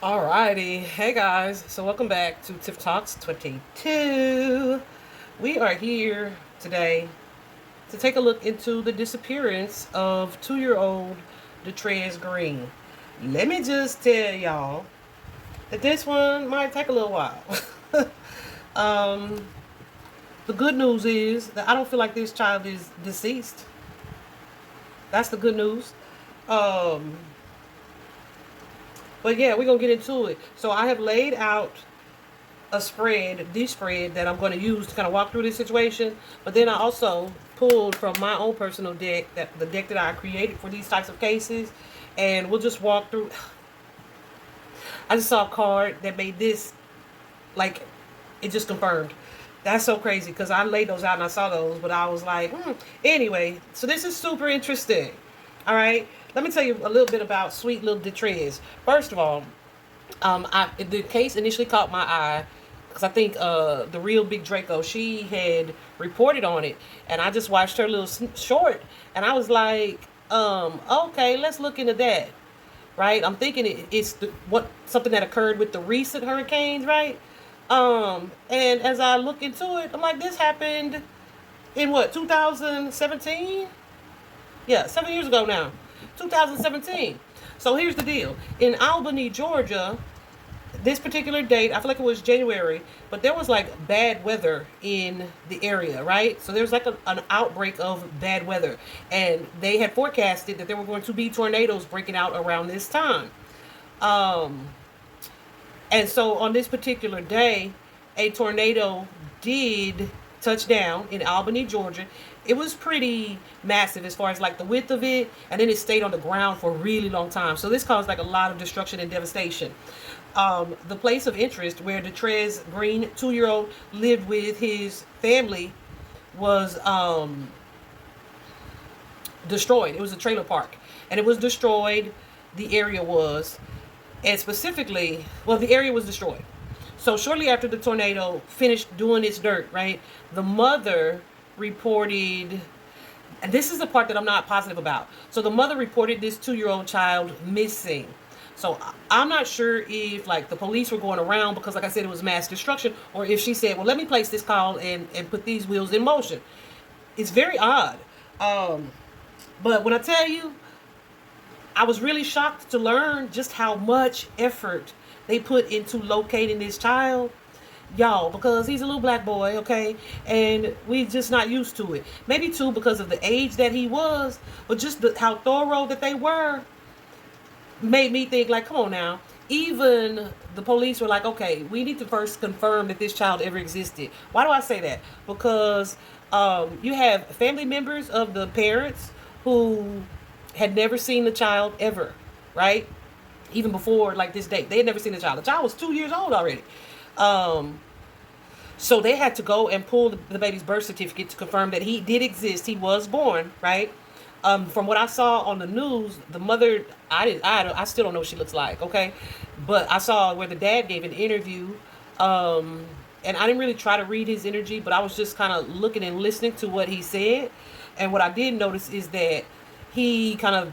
Alrighty, hey guys, so welcome back to Tiff Talks 22. We are here today to take a look into the disappearance of 2-year-old Detrez Green. Let me just tell y'all that this one might take a little while. um, the good news is that I don't feel like this child is deceased. That's the good news. Um, but yeah, we're gonna get into it. So I have laid out the spread that I'm going to use to kind of walk through this situation. But then I also pulled from my own personal deck, that the deck that I created for these types of cases, and we'll just walk through. I just saw a card that made this, like, it just confirmed. That's so crazy because I laid those out and I saw those, but I was like, Anyway, so this is super interesting. All right, let me tell you a little bit about sweet little Detrez. First of all, the case initially caught my eye because I think the real Big Draco, she had reported on it, and I just watched her little short, and I was like, okay, let's look into that, right? I'm thinking it's something that occurred with the recent hurricanes, right? And as I look into it, I'm like, this happened in what, 2017? Yeah, 7 years ago now, 2017. So here's the deal: in Albany, Georgia, this particular date, I feel like it was January, but there was like bad weather in the area, right? So there was like an outbreak of bad weather, and they had forecasted that there were going to be tornadoes breaking out around this time. Um, and so on this particular day, a tornado did touch down in Albany, Georgia. It was pretty massive as far as like the width of it, and then it stayed on the ground for a really long time. So this caused like a lot of destruction and devastation. The place of interest where Detrez Green, 2-year-old, lived with his family was destroyed. It was a trailer park, and it was destroyed. The area was, and specifically, well, the area was destroyed. So shortly after the tornado finished doing its dirt, right, the mother reported, and this is the part that I'm not positive about. So the mother reported this 2-year-old child missing. So I'm not sure if like the police were going around because, like I said, it was mass destruction, or if she said, well, let me place this call and put these wheels in motion. It's very odd. Um, but when I tell you, I was really shocked to learn just how much effort they put into locating this child, y'all, because he's a little black boy, okay, and we just not used to it. Maybe too because of the age that he was, but just how thorough that they were made me think, like, come on now. Even the police were like, okay, we need to first confirm that this child ever existed. Why do I say that? Because you have family members of the parents who had never seen the child ever, right? Even before like this date, they had never seen the child. The child was 2 years old already. Um, so they had to go and pull the baby's birth certificate to confirm that he did exist. He was born, right? From what I saw on the news, the mother, I still don't know what she looks like, okay? But I saw where the dad gave an interview, and I didn't really try to read his energy, but I was just kind of looking and listening to what he said. And what I did notice is that he kind of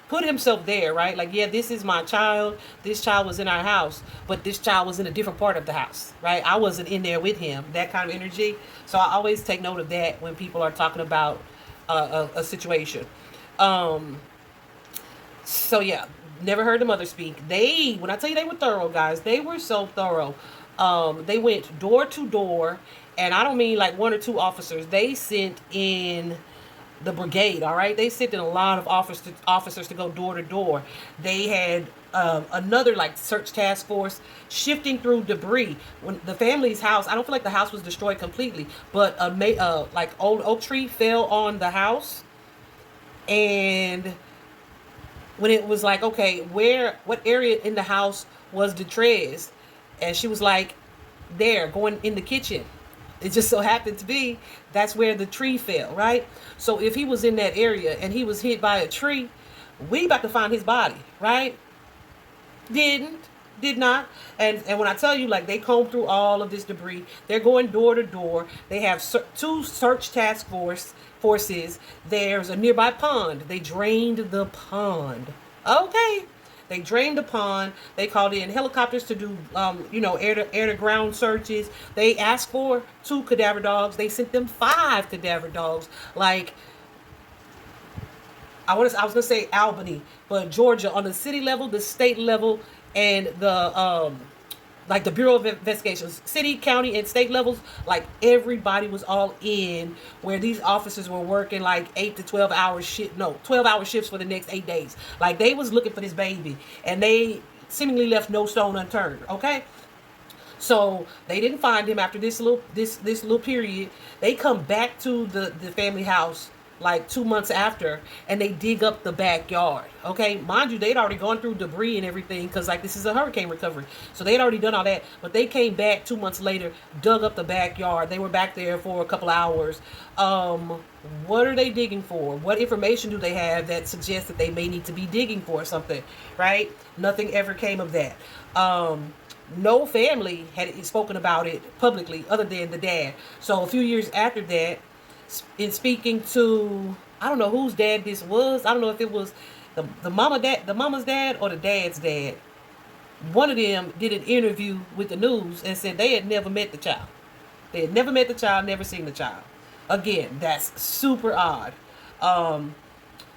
put himself there, right? Like, yeah, this is my child. This child was in our house, but this child was in a different part of the house, right? I wasn't in there with him, that kind of energy. So I always take note of that when people are talking about a situation. Um, so yeah, never heard the mother speak. When I tell you they were thorough, guys, they were so thorough. They went door to door, and I don't mean like one or two officers. They sent in the brigade. All right, they sent in a lot of officers to go door to door. They had another like search task force shifting through debris. When the family's house, I don't feel like the house was destroyed completely, but like old oak tree fell on the house, and when it was like, okay, what area in the house was Detrez, and she was like, there, going in the kitchen. It just so happened to be that's where the tree fell, right? So if he was in that area and he was hit by a tree, we about to find his body, right? Didn't, did not. And when I tell you, like, they comb through all of this debris, they're going door to door. They have two search task forces. There's a nearby pond. They drained the pond. Okay. They drained the pond. They called in helicopters to do, air to ground searches. They asked for 2 cadaver dogs. They sent them 5 cadaver dogs. Like, I was gonna say Albany, but Georgia, on the city level, the state level, and the Bureau of Investigations, city, county, and state levels, like everybody was all in, where these officers were working like 8 to 12 hour 12-hour shifts for the next 8 days. Like, they was looking for this baby, and they seemingly left no stone unturned. Okay. So they didn't find him after this little period. They come back to the family house like 2 months after, and they dig up the backyard. Okay, mind you, they'd already gone through debris and everything, because like this is a hurricane recovery, so they'd already done all that. But they came back 2 months later, dug up the backyard. They were back there for a couple hours. What are they digging for? What information do they have that suggests that they may need to be digging for something? Right? Nothing ever came of that. No family had spoken about it publicly other than the dad. So a few years after that, in speaking to, I don't know whose dad this was. I don't know if it was the mama's dad or the dad's dad. One of them did an interview with the news and said they had never met the child. They had never met the child, never seen the child. Again, that's super odd.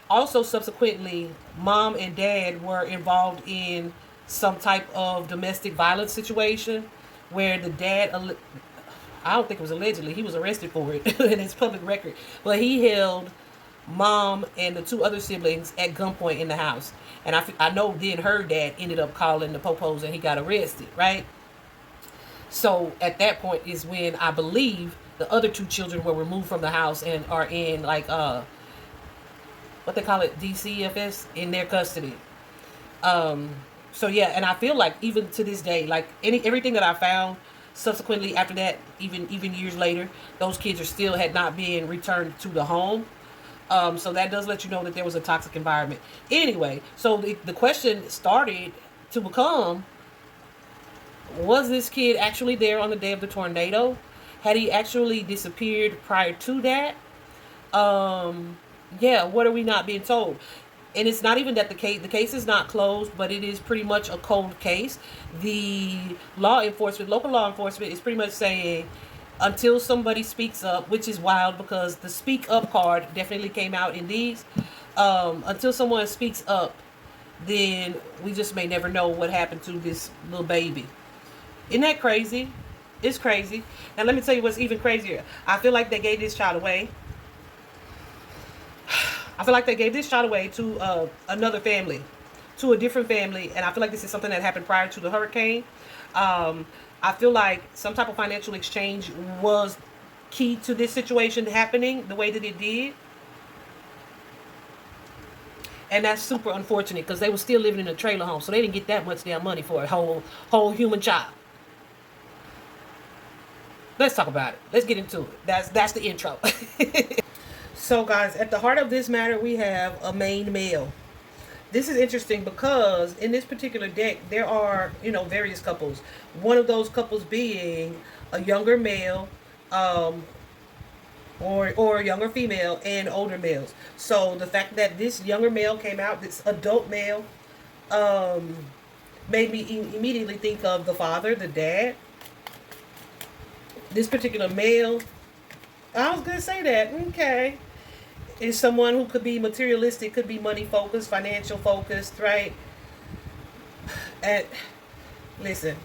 Also, subsequently, mom and dad were involved in some type of domestic violence situation where the dad, I don't think it was allegedly, he was arrested for it in his public record, but he held mom and the 2 other siblings at gunpoint in the house. And I know then her dad ended up calling the popos and he got arrested, right? So at that point is when I believe the other 2 children were removed from the house and are in like what they call it, DCFS, in their custody. So yeah, and I feel like even to this day, like everything that I found subsequently after that, even years later, those kids had not been returned to the home. So that does let you know that there was a toxic environment. Anyway, so the question started to become, was this kid actually there on the day of the tornado? Had he actually disappeared prior to that? Yeah, what are we not being told? And it's not even that the case is not closed, but it is pretty much a cold case. The local law enforcement is pretty much saying, until somebody speaks up, which is wild because the speak up card definitely came out in these. Until someone speaks up, then we just may never know what happened to this little baby. Isn't that crazy? It's crazy. Now let me tell you what's even crazier. I feel like they gave this child away. To another family, to a different family, and I feel like this is something that happened prior to the hurricane. I feel like some type of financial exchange was key to this situation happening the way that it did. And that's super unfortunate because they were still living in a trailer home, so they didn't get that much damn money for a whole human child. Let's talk about it. Let's get into it. That's the intro. So guys, at the heart of this matter, we have a main male. This is interesting because in this particular deck, there are, various couples. One of those couples being a younger male, or a younger female, and older males. So the fact that this younger male came out, this adult male, made me immediately think of the father, the dad. This particular male, I was going to say that, okay, is someone who could be materialistic, could be money focused, financial focused, right? And listen,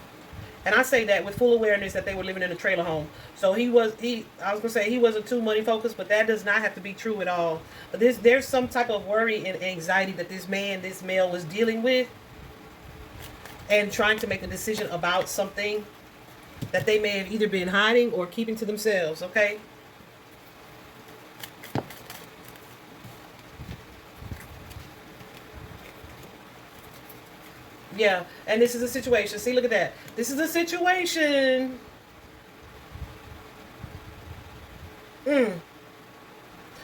and I say that with full awareness that they were living in a trailer home. So I was gonna say he wasn't too money focused, but that does not have to be true at all. But there's some type of worry and anxiety that this male was dealing with, and trying to make a decision about something that they may have either been hiding or keeping to themselves, okay? Yeah, and this is a situation. See, look at that. This is a situation.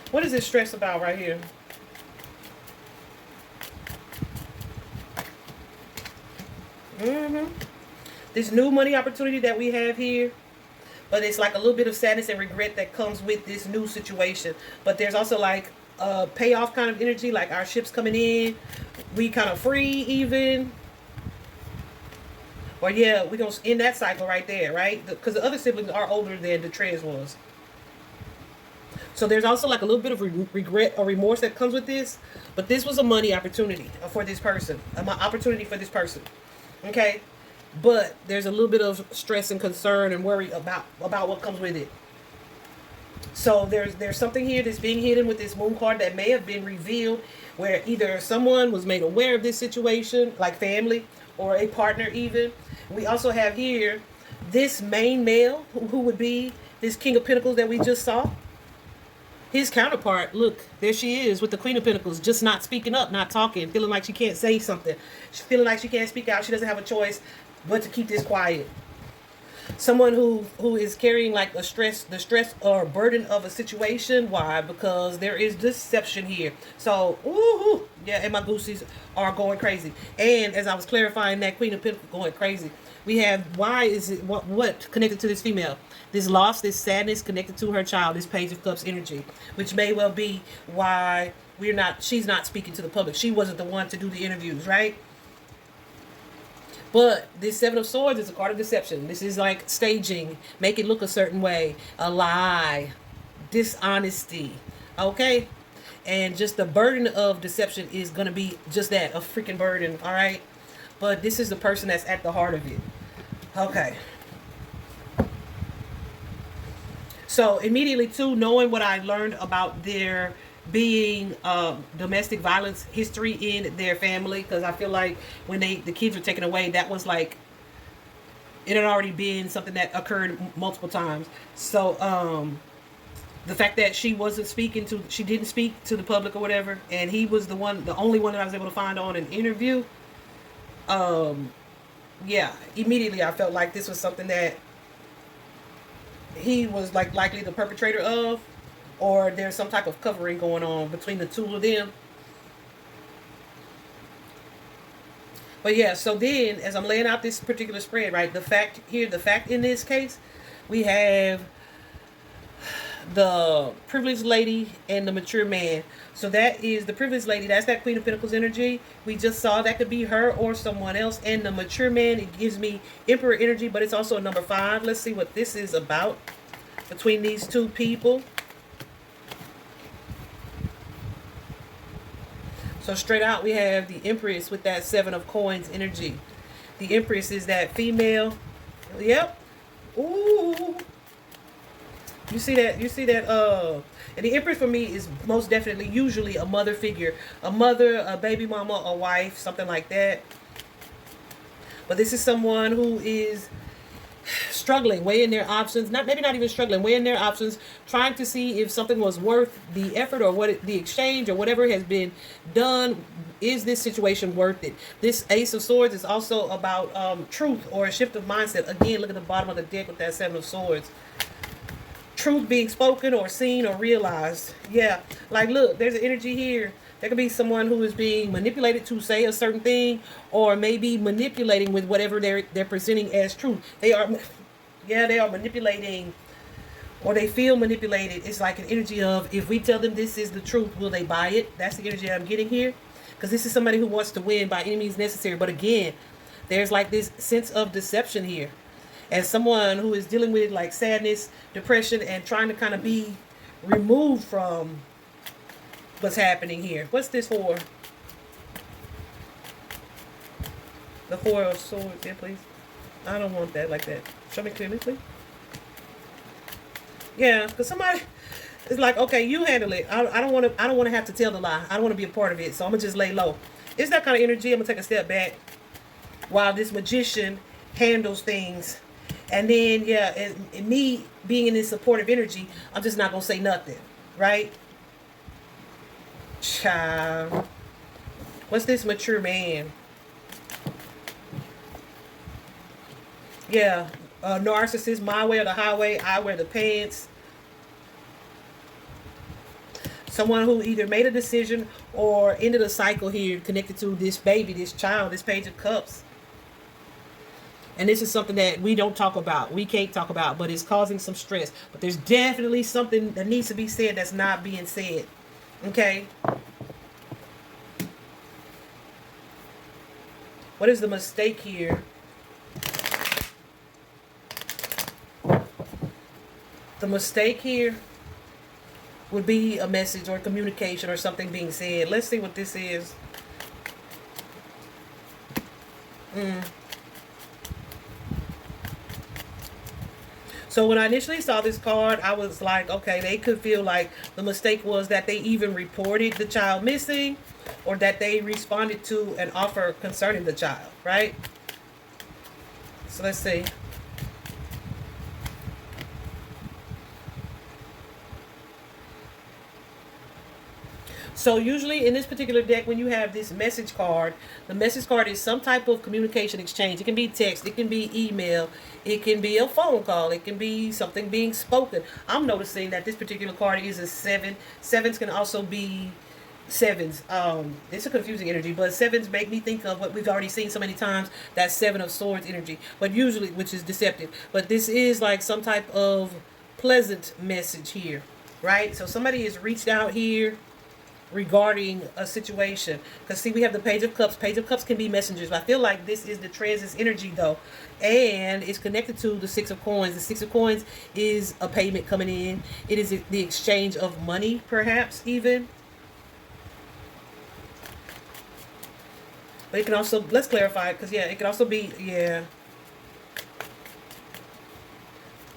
What is this stress about right here? This new money opportunity that we have here. But it's like a little bit of sadness and regret that comes with this new situation. But there's also like a payoff kind of energy, like our ship's coming in. we kind of free even. Or yeah, we're going to end that cycle right there, right? Because the other siblings are older than Detrez was. So there's also like a little bit of regret or remorse that comes with this. But this was a money opportunity for this person. An opportunity for this person. Okay? But there's a little bit of stress and concern and worry about what comes with it. So there's something here that's being hidden with this moon card that may have been revealed, where either someone was made aware of this situation, like family or a partner even. We also have here this main male who would be this King of Pentacles that we just saw. His counterpart, look, there she is with the Queen of Pentacles, just not speaking up, not talking, feeling like she can't say something. She's feeling like she can't speak out. She doesn't have a choice but to keep this quiet. Someone who is carrying like the stress or burden of a situation. Why? Because there is deception here. So, ooh, yeah, and my goosies are going crazy. And as I was clarifying that Queen of Pentacles going crazy, we have, why is it, what connected to this female? This loss, this sadness connected to her child, this Page of Cups energy, which may well be why she's not speaking to the public. She wasn't the one to do the interviews, right? But this Seven of Swords is a card of deception. This is like staging, make it look a certain way, a lie, dishonesty, okay? And just the burden of deception is going to be just that, a freaking burden, all right? But this is the person that's at the heart of it. Okay. So immediately too, knowing what I learned about their being domestic violence history in their family, because I feel like when the kids were taken away, that was like, it had already been something that occurred multiple times. So the fact that she didn't speak to the public or whatever, and he was the only one that I was able to find on an interview. Yeah, immediately I felt like this was something that he was like likely the perpetrator of, or there's some type of covering going on between the two of them. But yeah, so then as I'm laying out this particular spread, right, the fact in this case, we have the privileged lady and the mature man. So that is the privileged lady, that's that Queen of Pentacles energy we just saw. That could be her or someone else. And the mature man, it gives me Emperor energy, but it's also a number 5. Let's see what this is about between these two people. So straight out we have the Empress with that 7 of Coins energy. The Empress is that female. Yep. Ooh. You see that, and the Empress for me is most definitely usually a mother figure. A mother, a baby mama, a wife, something like that. But this is someone who is struggling, weighing their options, maybe not even struggling, weighing their options, trying to see if something was worth the effort or the exchange or whatever has been done. Is this situation worth it? This Ace of Swords is also about truth or a shift of mindset. Again, look at the bottom of the deck with that 7 of Swords. Truth being spoken or seen or realized. Yeah, like look, there's an energy here. There could be someone who is being manipulated to say a certain thing, or maybe manipulating with whatever they're presenting as truth. They are manipulating, or they feel manipulated. It's like an energy of, if we tell them this is the truth, will they buy it? That's the energy I'm getting here, because this is somebody who wants to win by any means necessary. But again, there's like this sense of deception here. As someone who is dealing with like sadness, depression, and trying to kind of be removed from what's happening here. What's this for? The 4 of Swords, yeah, please. I don't want that like that. Show me clearly, please. Yeah, because somebody is like, okay, you handle it. I don't want to have to tell the lie. I don't want to be a part of it, so I'm gonna just lay low. It's that kind of energy. I'm gonna take a step back while this magician handles things. And then, yeah, and me being in this supportive energy, I'm just not going to say nothing, right? Child. What's this mature man? Yeah, narcissist, my way or the highway, I wear the pants. Someone who either made a decision or ended a cycle here connected to this baby, this child, this Page of Cups. And this is something that we don't talk about. We can't talk about, but it's causing some stress. But there's definitely something that needs to be said that's not being said. Okay? What is the mistake here? The mistake here would be a message or communication or something being said. Let's see what this is. So when I initially saw this card, I was like, okay, they could feel like the mistake was that they even reported the child missing, or that they responded to an offer concerning the child, right? So let's see. So usually in this particular deck, when you have this message card, the message card is some type of communication exchange. It can be text, it can be email, it can be a phone call, it can be something being spoken. I'm noticing that this particular card is a 7. Sevens can also be sevens. It's a confusing energy, but sevens make me think of what we've already seen so many times, that 7 of swords energy, but usually, which is deceptive. But this is like some type of pleasant message here, right? So somebody has reached out here regarding a situation, because see, we have the Page of Cups. Page of Cups can be messengers. I feel like this is the Detrez's energy though, and it's connected to the Six of Coins. The Six of Coins is a payment coming in. It is the exchange of money, perhaps even. But it can also, let's clarify it, because yeah, it can also be, yeah.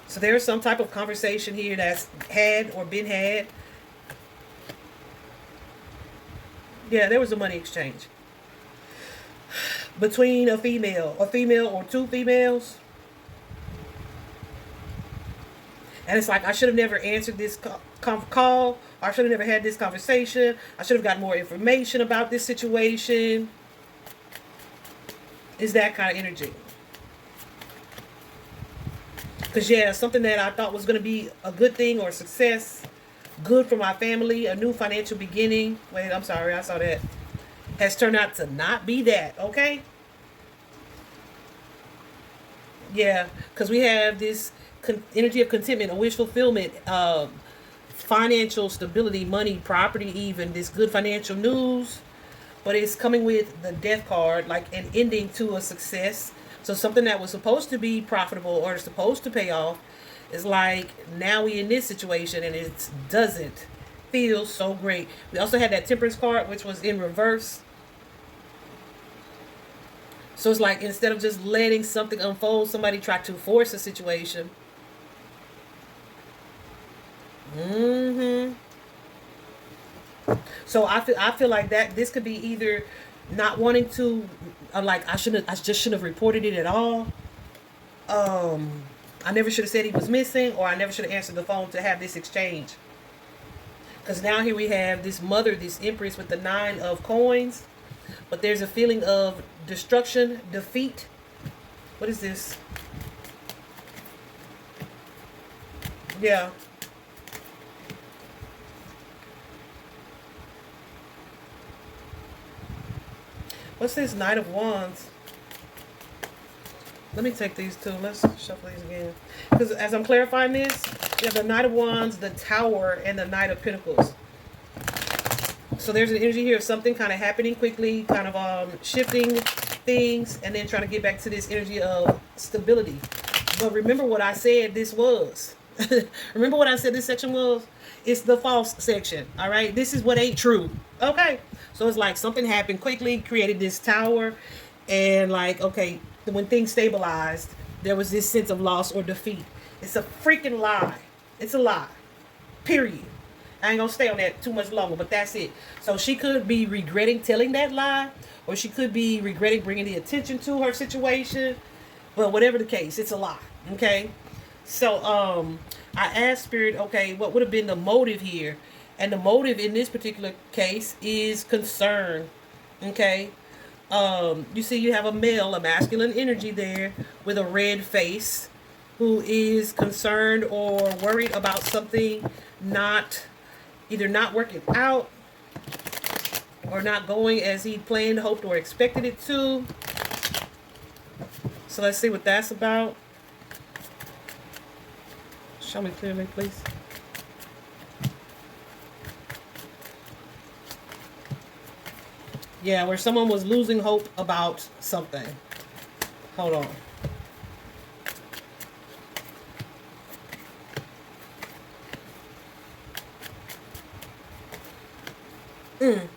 So there's some type of conversation here that's had or been had. Yeah, there was a money exchange between a female or two females. And it's like, I should have never answered this call. I should have never had this conversation. I should have gotten more information about this situation. Is that kind of energy. Because yeah, something that I thought was going to be a good thing or success, good for my family, a new financial beginning. Wait, I'm sorry, I saw that. Has turned out to not be that, okay? Yeah, because we have this energy of contentment, a wish fulfillment, financial stability, money, property even, this good financial news. But it's coming with the Death card, like an ending to a success. So something that was supposed to be profitable or supposed to pay off, it's like now we in this situation and it doesn't feel so great. We also had that Temperance card, which was in reverse. So it's like, instead of just letting something unfold, somebody tried to force a situation. So I feel like that this could be either not wanting to, like I just shouldn't have reported it at all. I never should have said he was missing, or I never should have answered the phone to have this exchange. Because now here we have this mother, this Empress with the 9 of coins. But there's a feeling of destruction, defeat. What is this? Yeah. What's this Knight of Wands? Let me take these two. Let's shuffle these again. Because as I'm clarifying this, we have the Knight of Wands, the Tower, and the Knight of Pentacles. So there's an energy here of something kind of happening quickly, kind of shifting things, and then trying to get back to this energy of stability. But remember what I said this was. Remember what I said this section was? It's the false section, all right? This is what ain't true, okay? So it's like something happened quickly, created this tower, and like, okay, when things stabilized, there was this sense of loss or defeat. It's a freaking lie. It's a lie. Period. I ain't gonna stay on that too much longer, but that's it. So she could be regretting telling that lie, or she could be regretting bringing the attention to her situation. But whatever the case, it's a lie. Okay. So I asked Spirit, okay, what would have been the motive here? And the motive in this particular case is concern. Okay. You see, you have a male, a masculine energy there with a red face, who is concerned or worried about something either not working out or not going as he planned, hoped, or expected it to. So let's see what that's about. Show me clearly, please. Yeah, where someone was losing hope about something. Hold on. Mm.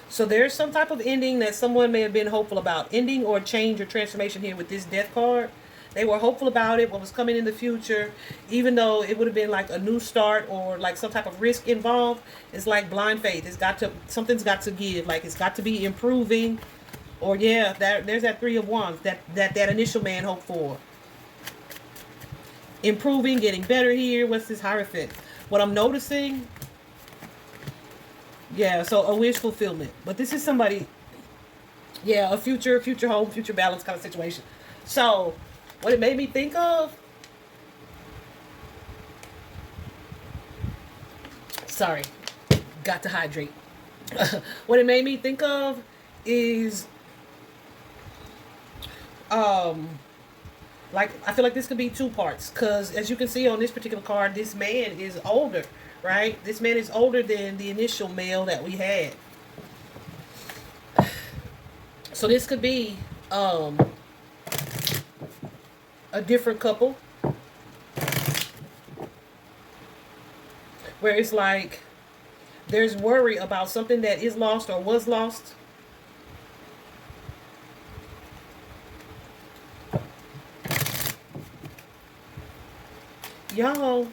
So there's some type of ending that someone may have been hopeful about. Ending or change or transformation here with this death card. They were hopeful about it, what was coming in the future, even though it would have been like a new start or like some type of risk involved. It's like blind faith. It's got to, something's got to give. Like it's got to be improving. Or yeah, there's that Three of Wands that initial man hoped for. Improving, getting better here. What's this Hierophant? What I'm noticing, yeah, so a wish fulfillment. But this is somebody, yeah, a future home, future balance kind of situation. So what it made me think of, sorry, got to hydrate. What it made me think of is, like, I feel like this could be two parts. Because as you can see on this particular card, this man is older, right? This man is older than the initial male that we had. So this could be a different couple. Where it's like there's worry about something that is lost or was lost. Y'all,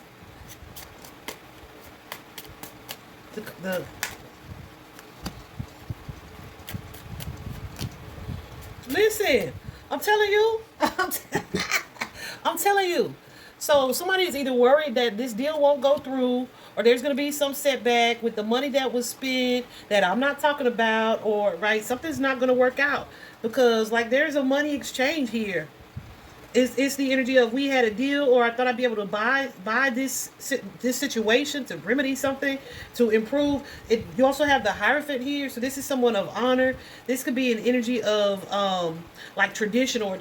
the listen, I'm telling you, I'm telling you. So somebody is either worried that this deal won't go through, or there's going to be some setback with the money that was spent that I'm not talking about, or right, something's not going to work out because like there's a money exchange here. It's the energy of we had a deal, or I thought I'd be able to buy this situation to remedy something, to improve it. You also have the Hierophant here, so this is someone of honor. This could be an energy of like traditional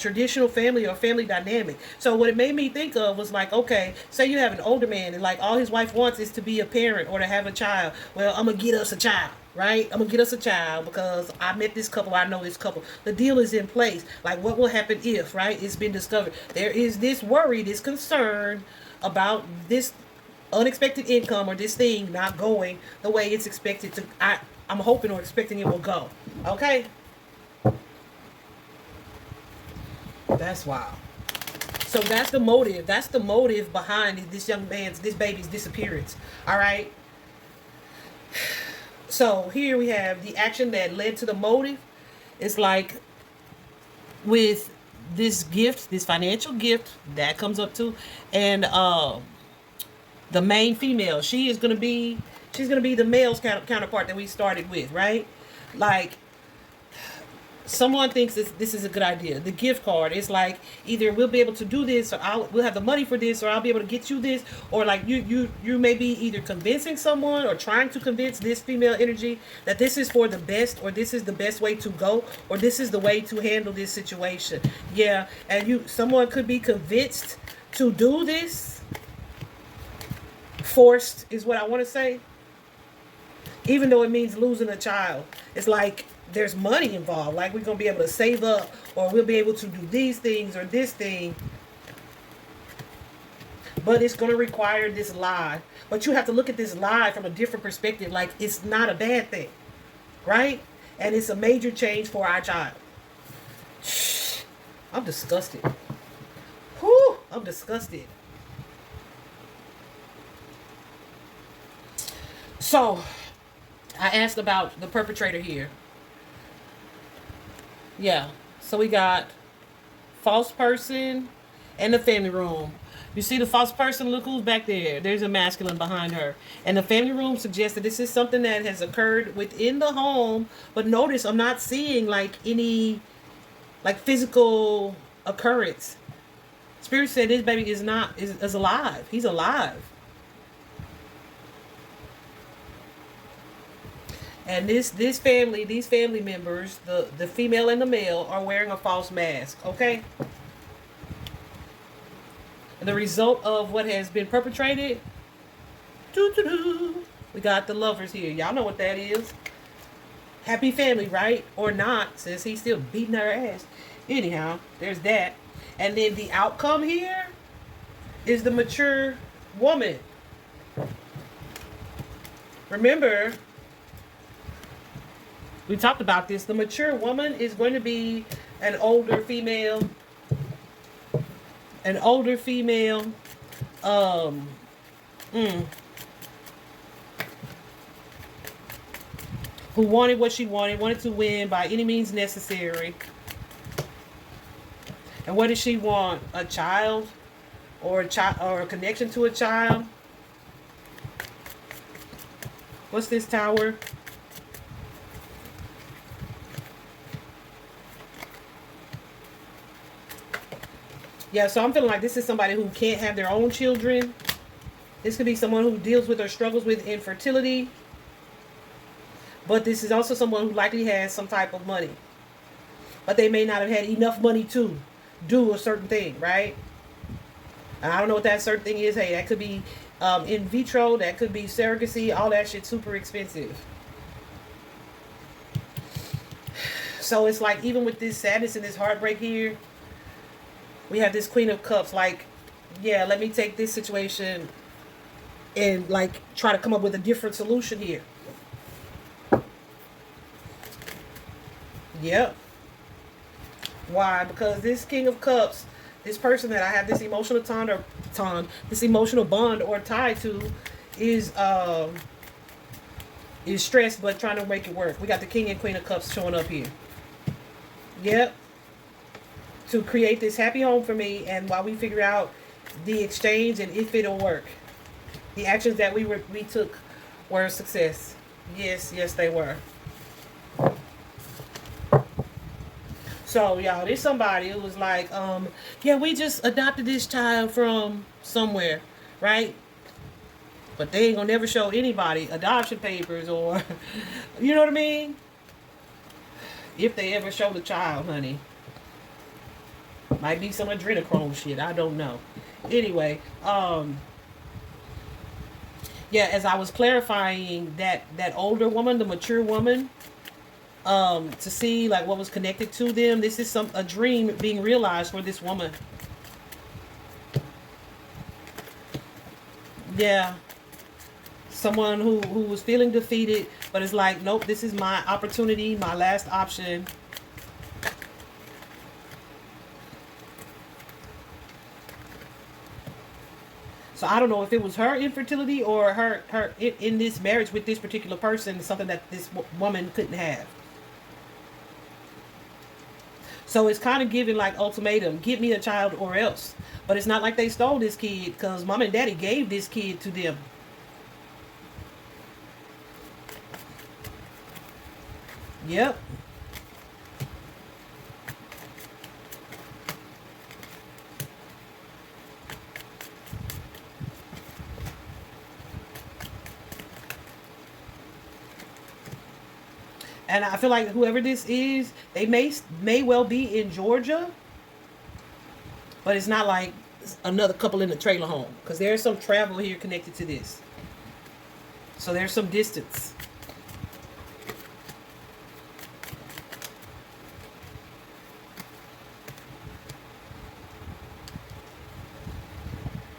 family or family dynamic. So what it made me think of was like, okay, say you have an older man and like all his wife wants is to be a parent or to have a child. Well, I'm gonna get us a child. Right? I'm gonna get us a child because I met this couple, I know this couple. The deal is in place. Like what will happen if, right? It's been discovered. There is this worry, this concern about this unexpected income or this thing not going the way it's expected to. I'm hoping or expecting it will go. Okay? That's wild. So that's the motive. That's the motive behind this this baby's disappearance. All right? So here we have the action that led to the motive. It's like with this gift, this financial gift that comes up to, and the main female, she's gonna be the male's counterpart that we started with, right? Like someone thinks this is a good idea. The gift card is like either we'll be able to do this, or we'll have the money for this, or I'll be able to get you this, or like you may be either convincing someone or trying to convince this female energy that this is for the best, or this is the best way to go, or this is the way to handle this situation. Yeah, and someone could be convinced to do this. Forced is what I want to say. Even though it means losing a child, it's like there's money involved. Like we're going to be able to save up, or we'll be able to do these things or this thing. But it's going to require this lie. But you have to look at this lie from a different perspective. Like it's not a bad thing. Right? And it's a major change for our child. I'm disgusted. Whew, I'm disgusted. So, I asked about the perpetrator here. Yeah. So we got false person and the family room. You see the false person? Look who's back there. There's a masculine behind her. And the family room suggests that this is something that has occurred within the home. But notice I'm not seeing like any like physical occurrence. Spirit said this baby is alive. He's alive. And these family members, the female and the male, are wearing a false mask, okay? And the result of what has been perpetrated Doo-doo-doo. We got the lovers here. Y'all know what that is. Happy family, right? Or not, since he's still beating her ass. Anyhow, there's that. And then the outcome here is the mature woman. Remember, we talked about this. The mature woman is going to be an older female. An older female. Who wanted what she wanted to win by any means necessary. And what does she want? A child? Or a connection to a child? What's this tower? Yeah, so I'm feeling like this is somebody who can't have their own children. This could be someone who deals with or struggles with infertility. But this is also someone who likely has some type of money. But they may not have had enough money to do a certain thing, right? And I don't know what that certain thing is. Hey, that could be in vitro. That could be surrogacy. All that shit super expensive. So it's like, even with this sadness and this heartbreak here, we have this Queen of Cups. Like, yeah, let me take this situation and like try to come up with a different solution here. Yep. Why? Because this King of Cups, this person that I have this emotional this emotional bond or tie to, is stressed but trying to make it work. We got the King and Queen of Cups showing up here. Yep. To create this happy home for me, and while we figure out the exchange and if it'll work. The actions that we took were a success. Yes, they were. So, y'all, there's somebody who was like, yeah, we just adopted this child from somewhere, right? But they ain't gonna never show anybody adoption papers or, you know what I mean? If they ever show the child, honey. Might be some adrenochrome shit, I don't know. Anyway, yeah, as I was clarifying that older woman, the mature woman, to see like what was connected to them. This is a dream being realized for this woman. Yeah. Someone who was feeling defeated, but is like, nope, this is my opportunity, my last option. So I don't know if it was her infertility or her in this marriage with this particular person, something that this woman couldn't have. So it's kind of giving like ultimatum, give me a child or else. But it's not like they stole this kid, because mom and daddy gave this kid to them. Yep. And I feel like whoever this is, they may well be in Georgia. But it's not like another couple in a trailer home. Because there's some travel here connected to this. So there's some distance.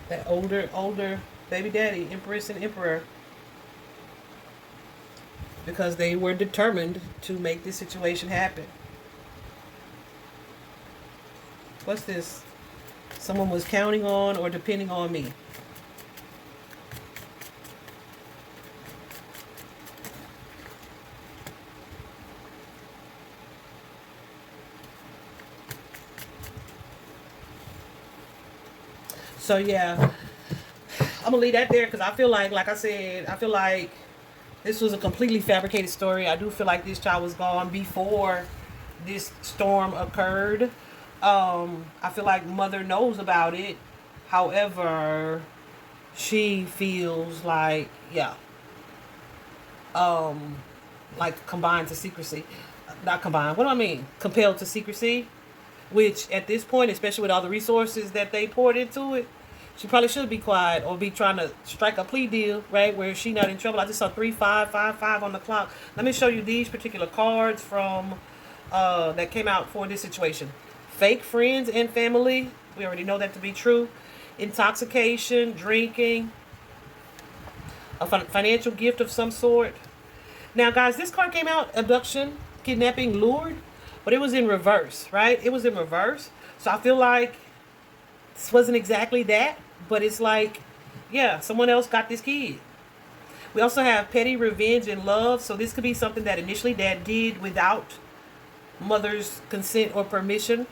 That older baby daddy, Empress and Emperor. Because they were determined to make this situation happen. What's this? Someone was counting on or depending on me. So yeah, I'm gonna leave that there because I feel like I said, I feel like this was a completely fabricated story. I do feel like this child was gone before this storm occurred. I feel like mother knows about it. However, she feels like, yeah, like combined to secrecy. Not combined, what do I mean? Compelled to secrecy. Which at this point, especially with all the resources that they poured into it, She probably should be quiet or be trying to strike a plea deal, right? Where she not in trouble. I just saw 3 5 5 5 on the clock. Let me show you these particular cards from that came out for this situation. Fake friends and family. We already know that to be true. Intoxication, drinking, a financial gift of some sort. Now, guys, this card came out, abduction, kidnapping, lured, but it was in reverse, right? It was in reverse. So I feel like this wasn't exactly that, but it's like, yeah, someone else got this kid. We also have petty revenge and love. So this could be something that initially dad did without mother's consent or permission.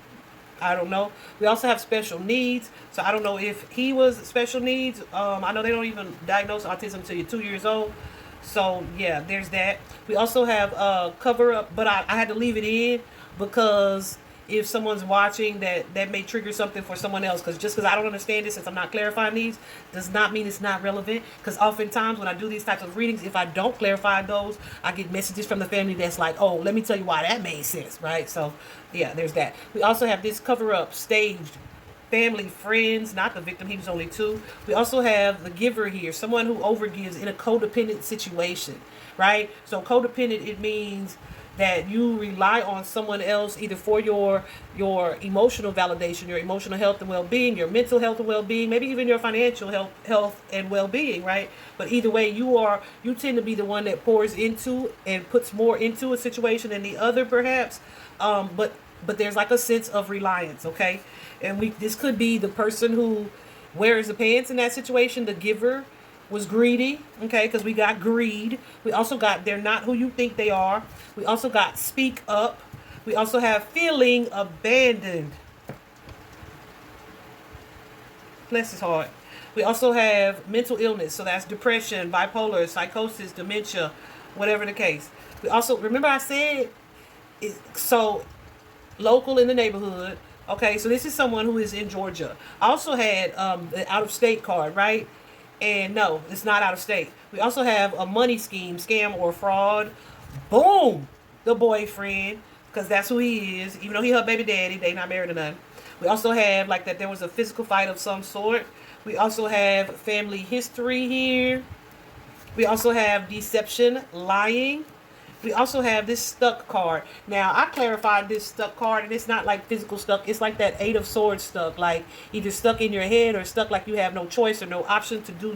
I don't know. We also have special needs. So I don't know if he was special needs. I know they don't even diagnose autism until you're 2 years old. So yeah, there's that. We also have cover up, but I had to leave it in because if someone's watching, that may trigger something for someone else. Because just because I don't understand this, since I'm not clarifying these, does not mean it's not relevant. Because oftentimes when I do these types of readings, if I don't clarify those, I get messages from the family that's like, oh, let me tell you why that made sense, right? So yeah, there's that. We also have this cover up, staged, family, friends, not the victim. He was only 2. We also have the giver here, someone who overgives in a codependent situation, right? So codependent, it means that you rely on someone else either for your emotional validation, your emotional health and well-being, your mental health and well-being, maybe even your financial health and well-being, right? But either way, you tend to be the one that pours into and puts more into a situation than the other, perhaps. But there's like a sense of reliance, okay? And this could be the person who wears the pants in that situation, the giver was greedy, okay, because we got greed. We also got they're not who you think they are. We also got speak up. We also have feeling abandoned. Bless his heart. We also have mental illness, so that's depression, bipolar, psychosis, dementia, whatever the case. We also, remember I said, so local in the neighborhood. Okay, so this is someone who is in Georgia. I also had the out-of-state card, right? And no, it's not out of state. We also have a money scheme, scam, or fraud. Boom! The boyfriend, because that's who he is. Even though he her baby daddy, they not married or none. We also have like that there was a physical fight of some sort. We also have family history here. We also have deception, lying. We also have this stuck card. Now, I clarified this stuck card, and it's not like physical stuck. It's like that 8 of Swords stuck, like either stuck in your head or stuck like you have no choice or no option to do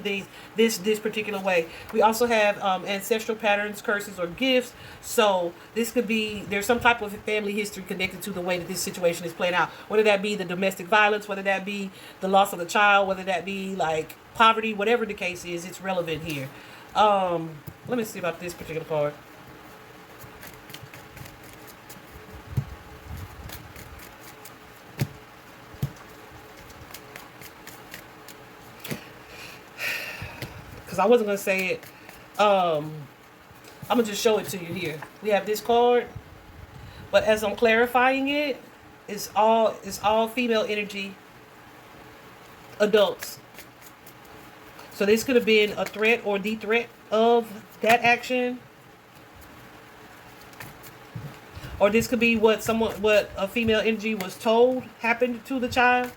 this particular way. We also have ancestral patterns, curses, or gifts. So this could be, there's some type of family history connected to the way that this situation is playing out. Whether that be the domestic violence, whether that be the loss of the child, whether that be like poverty, whatever the case is, it's relevant here. Let me see about this particular card. Because I wasn't going to say it. I'm going to just show it to you here. We have this card. But as I'm clarifying it, it's all female energy adults. So this could have been a threat or the threat of that action. Or this could be what a female energy was told happened to the child.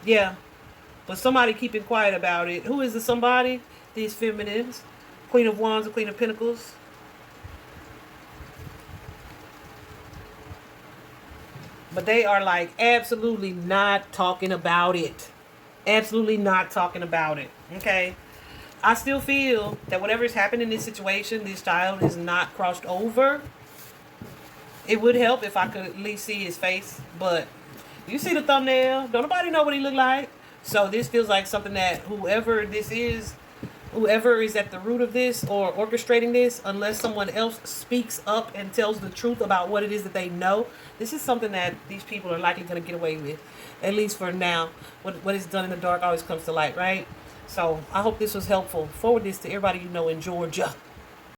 Yeah. But somebody keeping quiet about it. Who is the somebody? These feminines. Queen of Wands and Queen of Pentacles. But they are like absolutely not talking about it. Absolutely not talking about it. Okay? I still feel that whatever has happened in this situation, this child is not crossed over. It would help if I could at least see his face. But you see the thumbnail. Don't nobody know what he look like. So this feels like something that whoever is at the root of this or orchestrating this, unless someone else speaks up and tells the truth about what it is that they know, this is something that these people are likely going to get away with, at least for now. What is done in the dark always comes to light, right? So I hope this was helpful. Forward this to everybody you know in Georgia.